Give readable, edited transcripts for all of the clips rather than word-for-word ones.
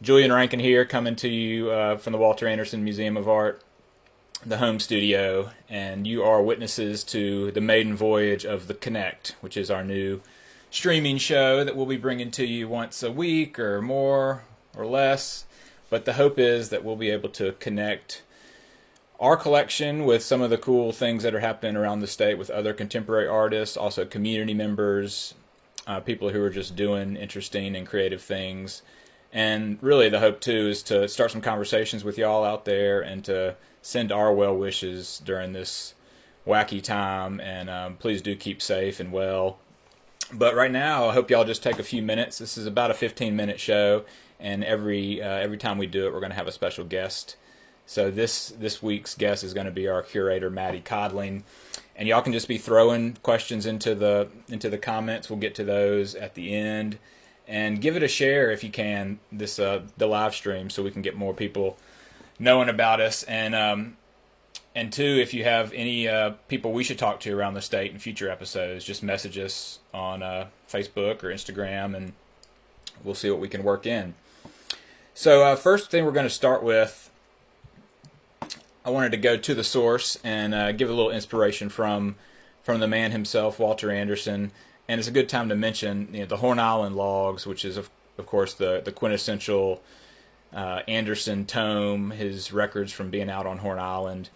Julian Rankin here, coming to you from the Walter Anderson Museum of Art, the home studio, and you are witnesses to the maiden voyage of The Connect, which is our new streaming show that we'll be bringing to you once a week or more or less. But the hope is that we'll be able to connect our collection with some of the cool things that are happening around the state with other contemporary artists, also community members, people who are just doing interesting and creative things. And really the hope too is to start some conversations with y'all out there and to send our well wishes during this wacky time. And please do keep safe and well. But right now, I hope y'all just take a few minutes. This is about a 15-minute show, and every time we do it, we're going to have a special guest. So this week's guest is going to be our curator, Mattie Codling, and y'all can just be throwing questions into the comments. We'll get to those at the end, and give it a share if you can. The live stream, so we can get more people knowing about us. And two, if you have any people we should talk to around the state in future episodes, just message us on Facebook or Instagram, and we'll see what we can work in. So first thing we're going to start with, I wanted to go to the source and give a little inspiration from the man himself, Walter Anderson. And it's a good time to mention the Horn Island logs, which is, of course, the quintessential Anderson tome, his records from being out on Horn Island.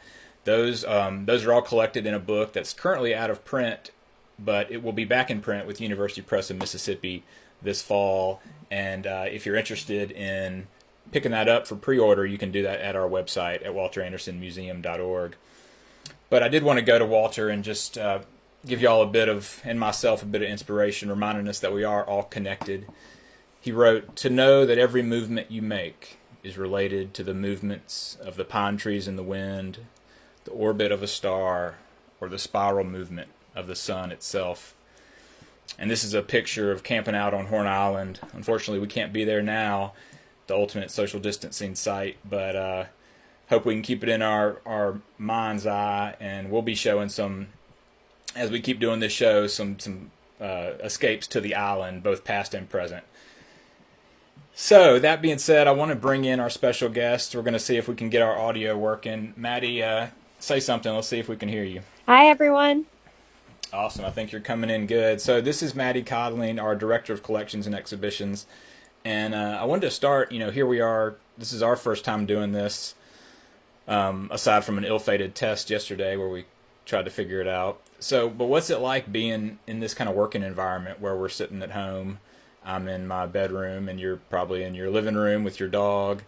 Those are all collected in a book that's currently out of print, but it will be back in print with University Press of Mississippi this fall. And if you're interested in picking that up for pre-order, you can do that at our website at walterandersonmuseum.org. But I did want to go to Walter and just give y'all and myself a bit of inspiration, reminding us that we are all connected. He wrote, "To know that every movement you make is related to the movements of the pine trees in the wind, the orbit of a star, or the spiral movement of the sun itself." And this is a picture of camping out on Horn Island. Unfortunately, we can't be there now, the ultimate social distancing site, but hope we can keep it in our mind's eye, and we'll be showing some, as we keep doing this show, some escapes to the island, both past and present. So, that being said, I want to bring in our special guest. We're going to see if we can get our audio working. Mattie, say something. Let's see if we can hear you. Hi, everyone. Awesome. I think you're coming in good. So this is Mattie Codling, our Director of Collections and Exhibitions. And I wanted to start, here we are. This is our first time doing this, aside from an ill-fated test yesterday where we tried to figure it out. So, but what's it like being in this kind of working environment where we're sitting at home? I'm in my bedroom, and you're probably in your living room with your dog.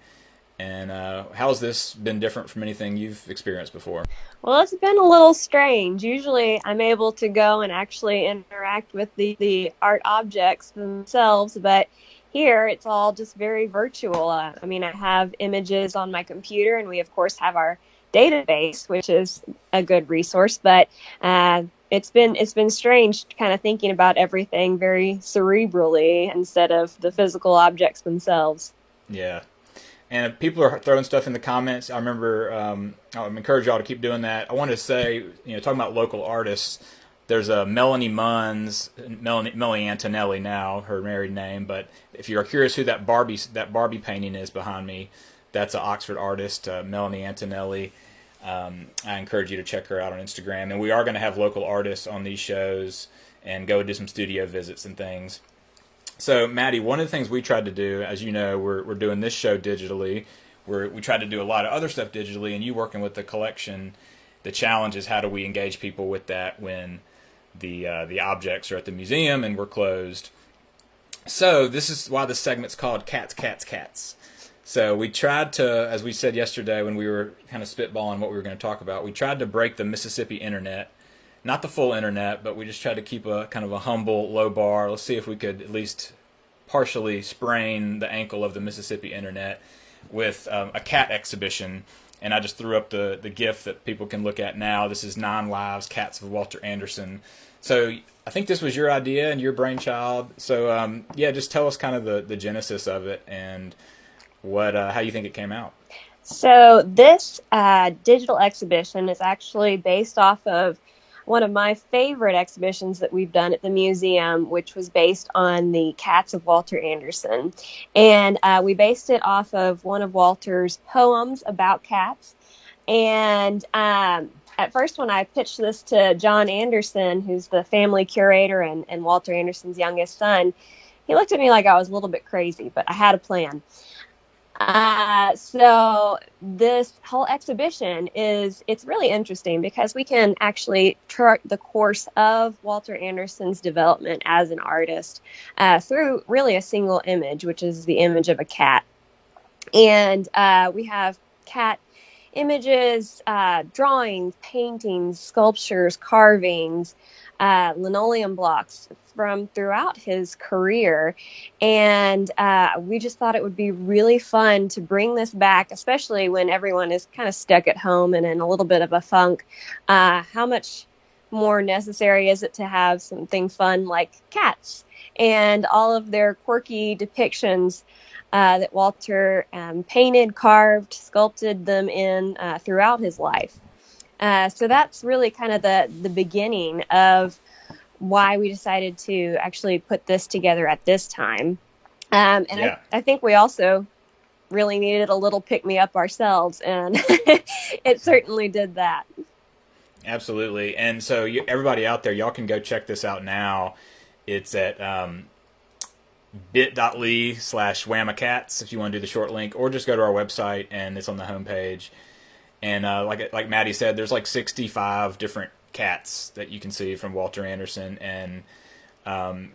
And how's this been different from anything you've experienced before? Well, it's been a little strange. Usually I'm able to go and actually interact with the art objects themselves, but here it's all just very virtual. I have images on my computer, and we, of course, have our database, which is a good resource, but it's been strange kind of thinking about everything very cerebrally instead of the physical objects themselves. Yeah. And people are throwing stuff in the comments. I remember, I encourage y'all to keep doing that. I want to say, talking about local artists, there's a Melanie Munns, Melanie Antonelli now, her married name. But if you're curious who that Barbie painting is behind me, that's an Oxford artist, Melanie Antonelli. I encourage you to check her out on Instagram. And we are going to have local artists on these shows and go do some studio visits and things. So, Mattie, one of the things we tried to do, as you know, we're doing this show digitally. We tried to do a lot of other stuff digitally, and you working with the collection, the challenge is how do we engage people with that when the objects are at the museum and we're closed. So this is why this segment's called Cats, Cats, Cats. So we tried to, as we said yesterday when we were kind of spitballing what we were going to talk about, we tried to break the Mississippi internet. Not the full internet, but we just tried to keep a kind of a humble, low bar. Let's see if we could at least partially sprain the ankle of the Mississippi internet with a cat exhibition. And I just threw up the GIF that people can look at now. This is 9 Lives, Cats of Walter Anderson. So I think this was your idea and your brainchild. So just tell us kind of the genesis of it and how you think it came out. So this digital exhibition is actually based off of one of my favorite exhibitions that we've done at the museum, which was based on the cats of Walter Anderson. And we based it off of one of Walter's poems about cats. And at first, when I pitched this to John Anderson, who's the family curator and Walter Anderson's youngest son, he looked at me like I was a little bit crazy, but I had a plan. So this whole exhibition it's really interesting because we can actually chart the course of Walter Anderson's development as an artist through really a single image, which is the image of a cat. And we have cat images, drawings, paintings, sculptures, carvings, linoleum blocks from throughout his career. And we just thought it would be really fun to bring this back, especially when everyone is kind of stuck at home and in a little bit of a funk. How much more necessary is it to have something fun like cats and all of their quirky depictions that Walter painted, carved, sculpted them in throughout his life. So that's really kind of the beginning of why we decided to actually put this together at this time. I think we also really needed a little pick-me-up ourselves, and it certainly did that. Absolutely. And so everybody out there, y'all can go check this out now. It's at bit.ly/WAMA cats if you want to do the short link, or just go to our website and it's on the homepage. And like Mattie said, there's like 65 different cats that you can see from Walter Anderson, and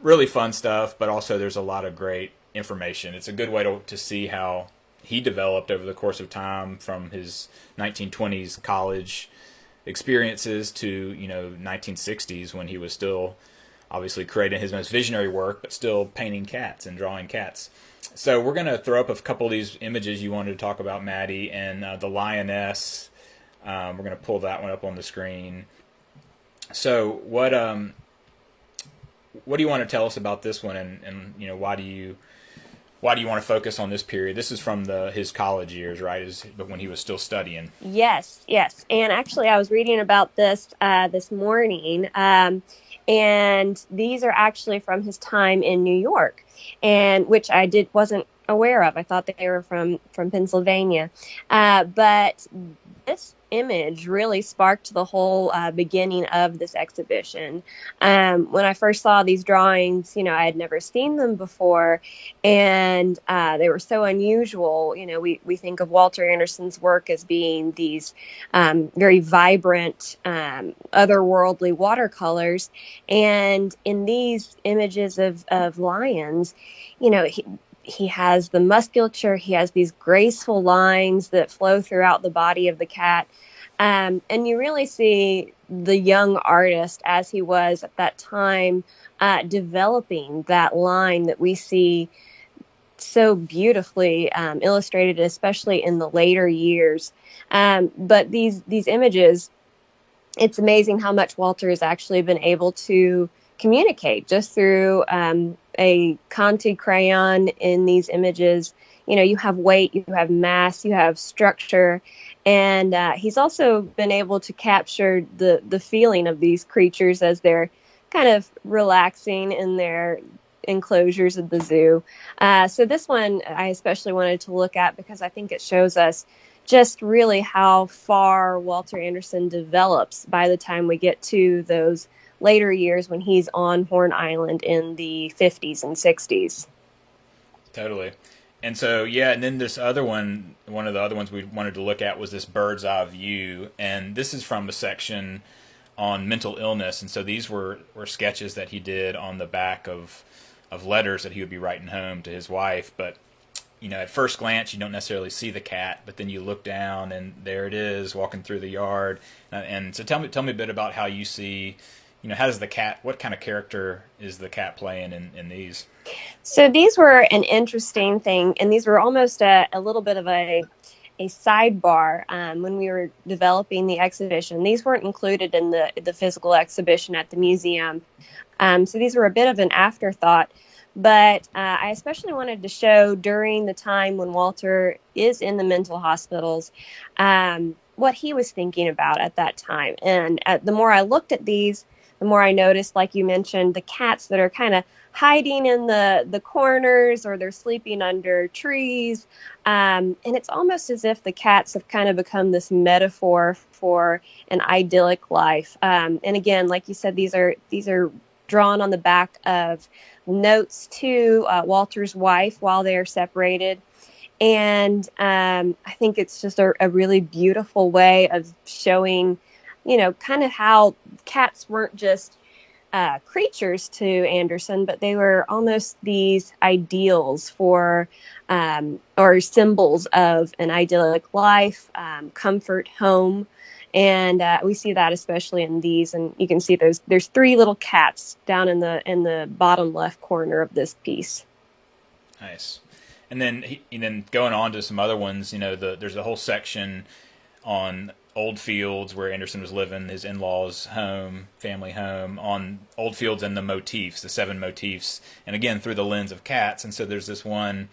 really fun stuff, but also there's a lot of great information. It's a good way to see how he developed over the course of time, from his 1920s college experiences to 1960s, when he was still obviously creating his most visionary work, but still painting cats and drawing cats. So we're going to throw up a couple of these images you wanted to talk about, Mattie, and the lioness. We're going to pull that one up on the screen. So what do you want to tell us about this one, and why do you want to focus on this period? This is from his college years, right? But when he was still studying. Yes. And actually, I was reading about this this morning, and these are actually from his time in New York, and which I wasn't aware of. I thought they were from Pennsylvania, but this image really sparked the whole beginning of this exhibition. When I first saw these drawings, I had never seen them before, and they were so unusual. We think of Walter Anderson's work as being these very vibrant, otherworldly watercolors, and in these images of lions, he has the musculature, he has these graceful lines that flow throughout the body of the cat. And you really see the young artist as he was at that time, developing that line that we see so beautifully illustrated, especially in the later years. But these images, it's amazing how much Walter has actually been able to communicate just through a Conte crayon in these images. You have weight, you have mass, you have structure, and he's also been able to capture the feeling of these creatures as they're kind of relaxing in their enclosures at the zoo. So this one I especially wanted to look at because I think it shows us just really how far Walter Anderson develops by the time we get to those later years when he's on Horn Island in the 50s and 60s. Totally. And so, and then this other one of the other ones we wanted to look at was this bird's eye view. And this is from a section on mental illness. And so these were sketches that he did on the back of letters that he would be writing home to his wife. But, at first glance, you don't necessarily see the cat, but then you look down and there it is walking through the yard. And so tell me a bit about how you see, how does the cat, what kind of character is the cat playing in these? So these were an interesting thing, and these were almost a little bit of a sidebar when we were developing the exhibition. These weren't included in the physical exhibition at the museum. So these were a bit of an afterthought, but I especially wanted to show during the time when Walter is in the mental hospitals, what he was thinking about at that time. And the more I looked at these, the more I noticed, like you mentioned, the cats that are kind of hiding in the corners, or they're sleeping under trees. And it's almost as if the cats have kind of become this metaphor for an idyllic life. And again, like you said, these are drawn on the back of notes to Walter's wife while they are separated. And I think it's just a really beautiful way of showing, kind of how cats weren't just creatures to Anderson, but they were almost these ideals for, or symbols of an idyllic life, comfort, home. And we see that especially in these, and you can see there's three little cats down in the bottom left corner of this piece. Nice. And then going on to some other ones, there's a whole section on Old Fields where Anderson was living, his in-laws' home, family home, on Old Fields and the motifs, the 7 motifs, and again through the lens of cats. And so there's this one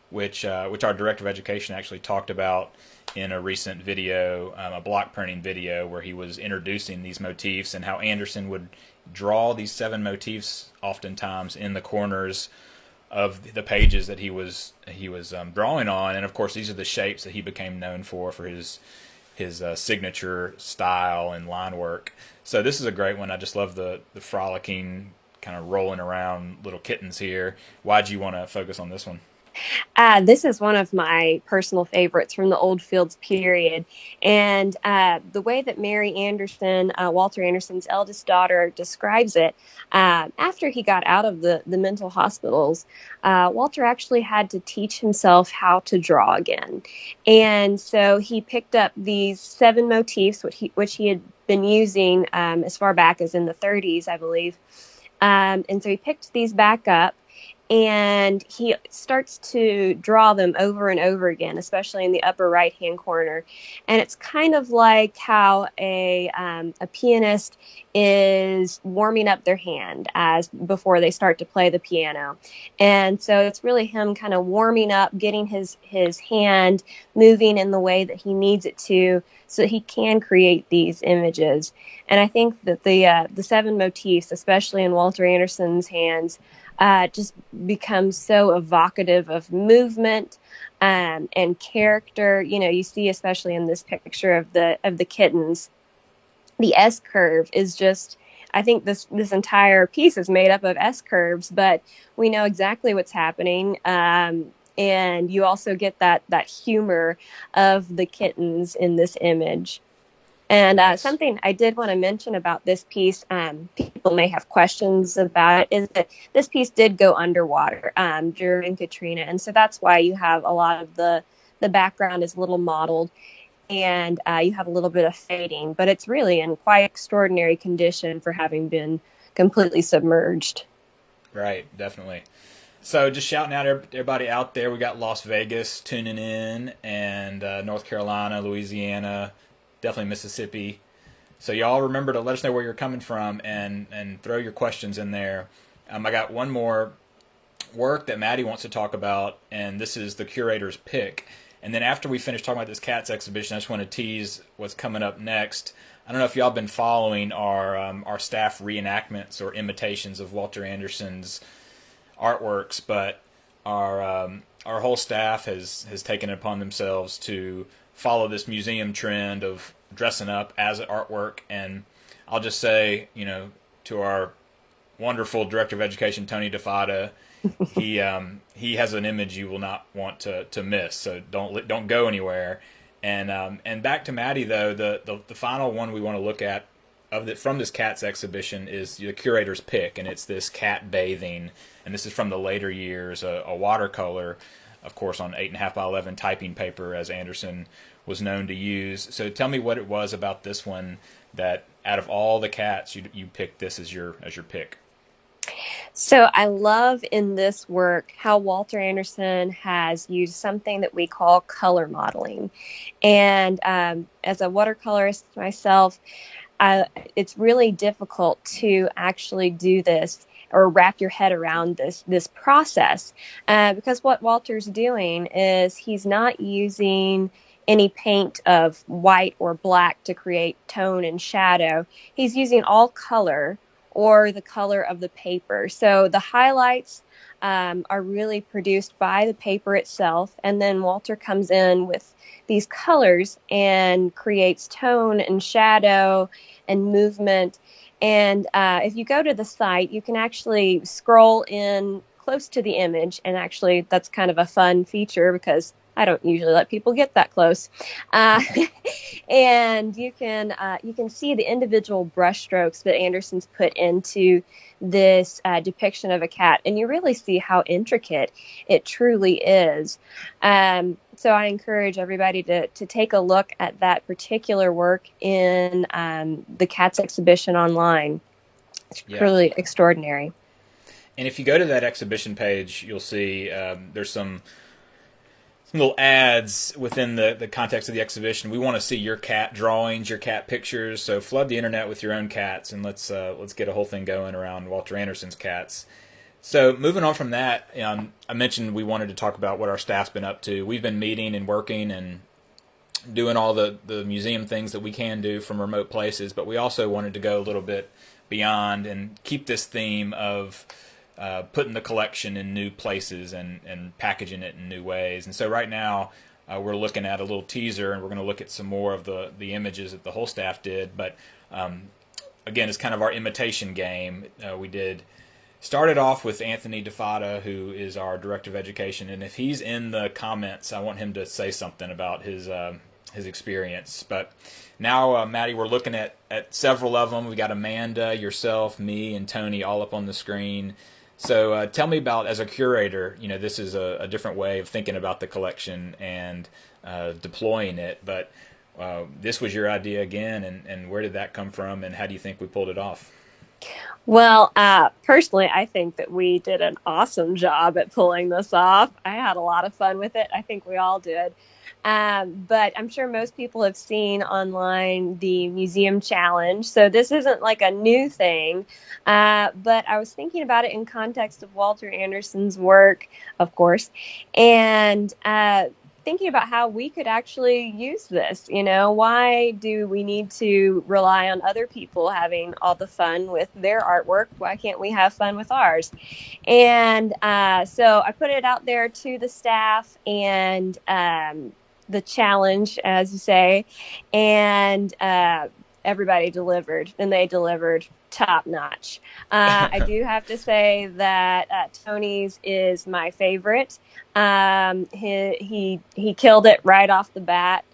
which our director of education actually talked about in a recent video, a block printing video, where he was introducing these motifs and how Anderson would draw these 7 motifs oftentimes in the corners of the pages that he was drawing on. And of course, these are the shapes that he became known for his signature style and line work. So this is a great one. I just love the frolicking, kind of rolling around little kittens here. Why'd you want to focus on this one? This is one of my personal favorites from the Old Fields period. And the way that Mary Anderson, Walter Anderson's eldest daughter, describes it, after he got out of the mental hospitals, Walter actually had to teach himself how to draw again. And so he picked up these 7 motifs, which he had been using as far back as in the 30s, I believe. And so he picked these back up, and he starts to draw them over and over again, especially in the upper right-hand corner. And it's kind of like how a pianist is warming up their hand before they start to play the piano. And so it's really him kind of warming up, getting his hand moving in the way that he needs it to, so that he can create these images. And I think that the 7 motifs, especially in Walter Anderson's hands, just becomes so evocative of movement and character. You see, especially in this picture of the kittens, the S curve is just, I think this entire piece is made up of S curves, but we know exactly what's happening. And you also get that humor of the kittens in this image. And something I did want to mention about this piece, people may have questions about it, is that this piece did go underwater during Katrina. And so that's why you have a lot of the background is a little mottled, and you have a little bit of fading. But it's really in quite extraordinary condition for having been completely submerged. Right, definitely. So just shouting out everybody out there. We got Las Vegas tuning in, and North Carolina, Louisiana, definitely Mississippi. So y'all remember to let us know where you're coming from and throw your questions in there. I got one more work that Mattie wants to talk about, and this is the Curator's Pic. And then after we finish talking about this cats exhibition, I just want to tease what's coming up next. I don't know if y'all been following our staff reenactments or imitations of Walter Anderson's artworks, but our whole staff has taken it upon themselves to follow this museum trend of dressing up as artwork. And I'll just say, to our wonderful director of education, Tony DeFada, he has an image you will not want to miss. So don't go anywhere. And back to Mattie though, the final one we want to look at from this cats exhibition is the Curator's Pic, and it's this cat bathing, and this is from the later years, a watercolor, of course, on 8.5 by 11 typing paper, as Anderson was known to use. So tell me what it was about this one that, out of all the cats, you picked this as your pick. So I love in this work how Walter Anderson has used something that we call color modeling. And as a watercolorist myself, it's really difficult to actually do this or wrap your head around this process, because what Walter's doing is he's not using any paint of white or black to create tone and shadow. He's using all color or the color of the paper. So the highlights are really produced by the paper itself, and then Walter comes in with these colors and creates tone and shadow and movement. And if you go to the site, you can actually scroll in close to the image, and actually that's kind of a fun feature because I don't usually let people get that close. And you can see the individual brush strokes that Anderson's put into this depiction of a cat, and you really see how intricate it truly is. So I encourage everybody to take a look at that particular work in the Cats exhibition online. It's really extraordinary. And if you go to that exhibition page, you'll see there's some little ads within the context of the exhibition. We want to see your cat drawings, your cat pictures. So flood the internet with your own cats, and let's get a whole thing going around Walter Anderson's cats. So moving on from that, I mentioned we wanted to talk about what our staff's been up to. We've been meeting and working and doing all the museum things that we can do from remote places, but we also wanted to go a little bit beyond and keep this theme of putting the collection in new places and packaging it in new ways. And so right now we're looking at a little teaser, and we're going to look at some more of the images that the whole staff did. But again, it's kind of our imitation game. We started off with Anthony DeFada, who is our Director of Education, and if he's in the comments, I want him to say something about his experience. But now, Mattie, we're looking at several of them. We got Amanda, yourself, me, and Tony all up on the screen. So tell me about, as a curator, this is a different way of thinking about the collection and deploying it, but this was your idea again, and where did that come from, and how do you think we pulled it off? Well, personally, I think that we did an awesome job at pulling this off. I had a lot of fun with it. I think we all did. But I'm sure most people have seen online the museum challenge. So this isn't like a new thing. But I was thinking about it in context of Walter Anderson's work, of course, and thinking about how we could actually use this. Why do we need to rely on other people having all the fun with their artwork? Why can't we have fun with ours? And so I put it out there to the staff and the challenge, as you say, and everybody delivered, and they delivered top notch. I do have to say that Tony's is my favorite. He killed it right off the bat.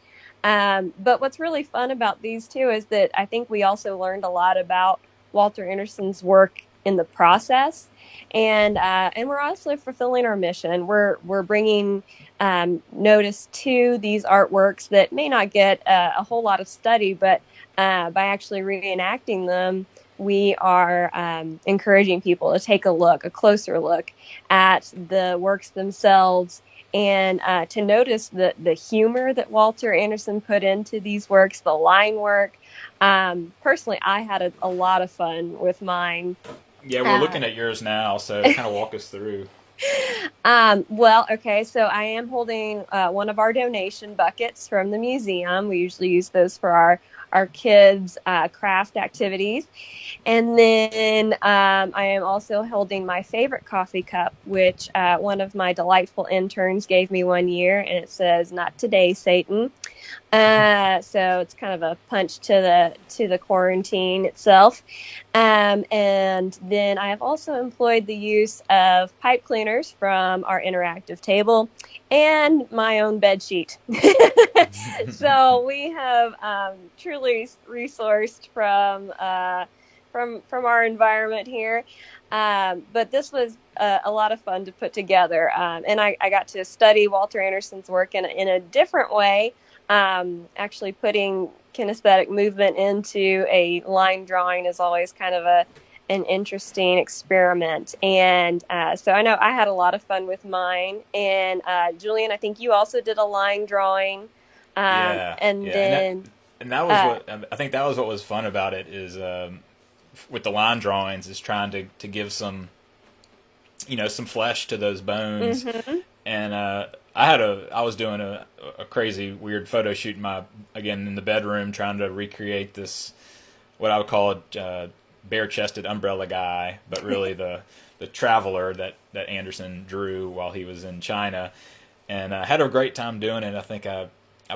But what's really fun about these two is that I think we also learned a lot about Walter Anderson's work in the process, and we're also fulfilling our mission. We're bringing notice to these artworks that may not get a whole lot of study, but by actually reenacting them, we are encouraging people to take a closer look at the works themselves, and to notice the humor that Walter Anderson put into these works, the line work. Personally, I had a lot of fun with mine. Yeah, we're looking at yours now, so kind of walk us through. Well, okay, so I am holding one of our donation buckets from the museum. We usually use those for our kids' craft activities. And then I am also holding my favorite coffee cup, which one of my delightful interns gave me one year, and it says, "Not today, Satan." So it's kind of a punch to the quarantine itself. And then I have also employed the use of pipe cleaners from our interactive table and my own bed sheet. So we have truly resourced from our environment here. But this was a lot of fun to put together. And I got to study Walter Anderson's work in a different way. Actually putting kinesthetic movement into a line drawing is always kind of an interesting experiment. And so I know I had a lot of fun with mine. And Julian, I think you also did a line drawing. And that was I think that was what was fun about it is with the line drawings is trying to give some some flesh to those bones. Mm-hmm. and I was doing a crazy weird photo shoot again in the bedroom, trying to recreate this what I would call a bare-chested umbrella guy, but really the traveler that Anderson drew while he was in China, and I had a great time doing it. I think I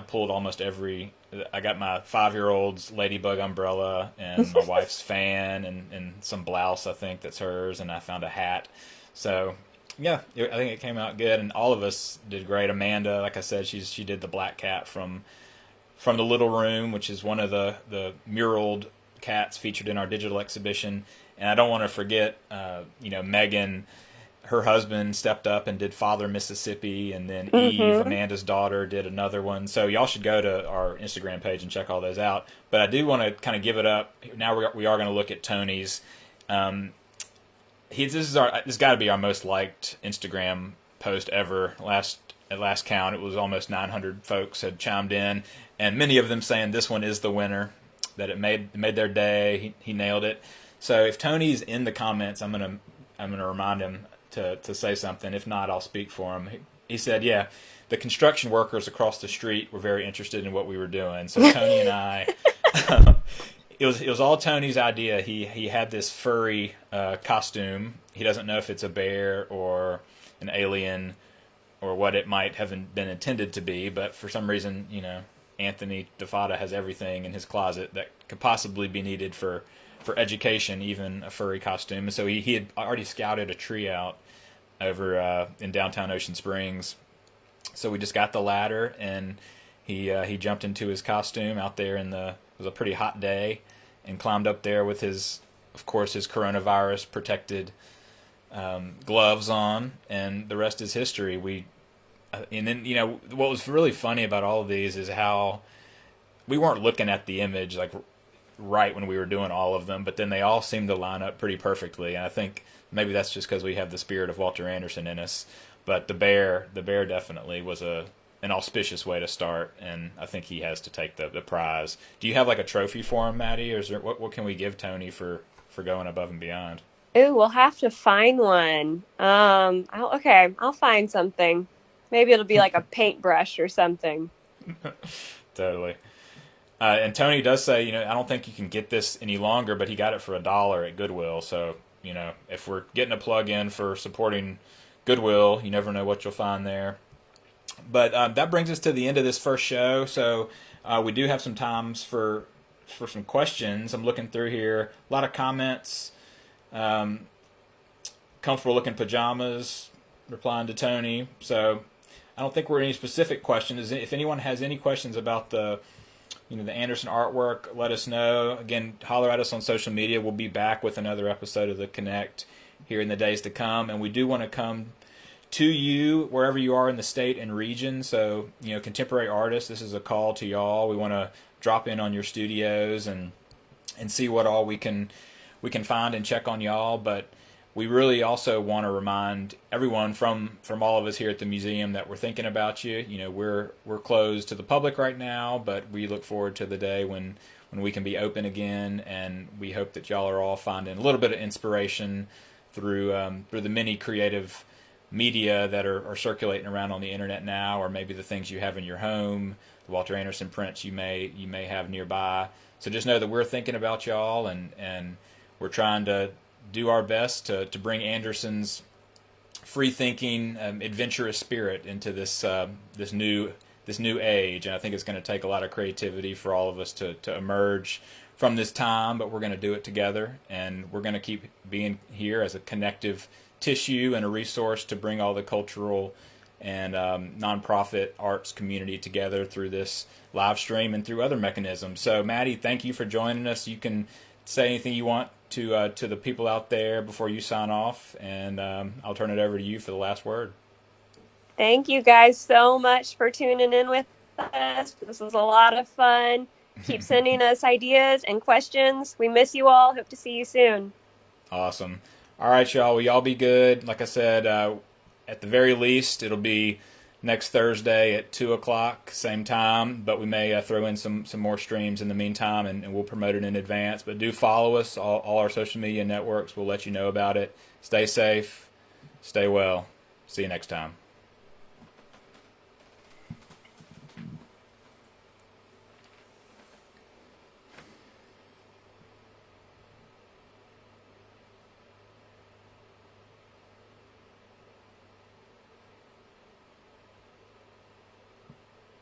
pulled almost every. I got my 5-year-old's ladybug umbrella and my wife's fan and some blouse, I think that's hers, and I found a hat. So yeah, I think it came out good, and all of us did great. Amanda, like I said, she did the black cat from the Little Room, which is one of the muraled cats featured in our digital exhibition. And I don't want to forget, Megan, her husband stepped up and did Father Mississippi, and then Eve, Amanda's daughter, did another one. So y'all should go to our Instagram page and check all those out. But I do want to kind of give it up. Now we are going to look at Tony's. This got to be our most liked Instagram post ever. At last count, it was almost 900 folks had chimed in, and many of them saying this one is the winner, that it made their day. He nailed it. So if Tony's in the comments, I'm gonna remind him to say something. If not, I'll speak for him. He said, "Yeah, the construction workers across the street were very interested in what we were doing." So Tony and I. It was all Tony's idea. He had this furry costume. He doesn't know if it's a bear or an alien or what it might have been intended to be, but for some reason, Anthony DeFada has everything in his closet that could possibly be needed for education, even a furry costume. And so he had already scouted a tree out over in downtown Ocean Springs. So we just got the ladder, and he jumped into his costume out there it was a pretty hot day, and climbed up there with his coronavirus protected gloves on, and the rest is history. And then what was really funny about all of these is how we weren't looking at the image like right when we were doing all of them, but then they all seemed to line up pretty perfectly. And I think maybe that's just because we have the spirit of Walter Anderson in us. But the bear definitely was an auspicious way to start, and I think he has to take the prize. Do you have like a trophy for him, Mattie, or is there, what can we give Tony for going above and beyond? Ooh, we'll have to find one. I'll find something. Maybe it'll be like a paintbrush or something. Totally. And Tony does say, I don't think you can get this any longer, but he got it for $1 at Goodwill. So, if we're getting a plug in for supporting Goodwill, you never know what you'll find there. But that brings us to the end of this first show. So we do have some times for some questions. I'm looking through here. A lot of comments. Comfortable looking pajamas, replying to Tony. So I don't think we're any specific questions. If anyone has any questions about the Anderson artwork, let us know. Again, holler at us on social media. We'll be back with another episode of The Connect here in the days to come. And we do want to come to you wherever you are in the state and region. So, contemporary artists, this is a call to y'all. We want to drop in on your studios and see what all we can find and check on y'all. But we really also want to remind everyone from all of us here at the museum that we're thinking about you. We're closed to the public right now, but we look forward to the day when we can be open again, and we hope that y'all are all finding a little bit of inspiration through the many creative media that are circulating around on the internet now, or maybe the things you have in your home, the Walter Anderson prints you may have nearby. So just know that we're thinking about y'all, and we're trying to do our best to bring Anderson's free-thinking, adventurous spirit into this new age. And I think it's going to take a lot of creativity for all of us to emerge from this time, but we're going to do it together, and we're going to keep being here as a connective tissue and a resource to bring all the cultural and nonprofit arts community together through this live stream and through other mechanisms. So, Mattie, thank you for joining us. You can say anything you want to the people out there before you sign off, and I'll turn it over to you for the last word. Thank you guys so much for tuning in with us. This was a lot of fun. Keep sending us ideas and questions. We miss you all. Hope to see you soon. Awesome. All right, y'all. Well, y'all be good. Like I said, at the very least, it'll be next Thursday at 2 o'clock, same time, but we may throw in some more streams in the meantime, and we'll promote it in advance. But do follow us, all our social media networks. We'll let you know about it. Stay safe. Stay well. See you next time.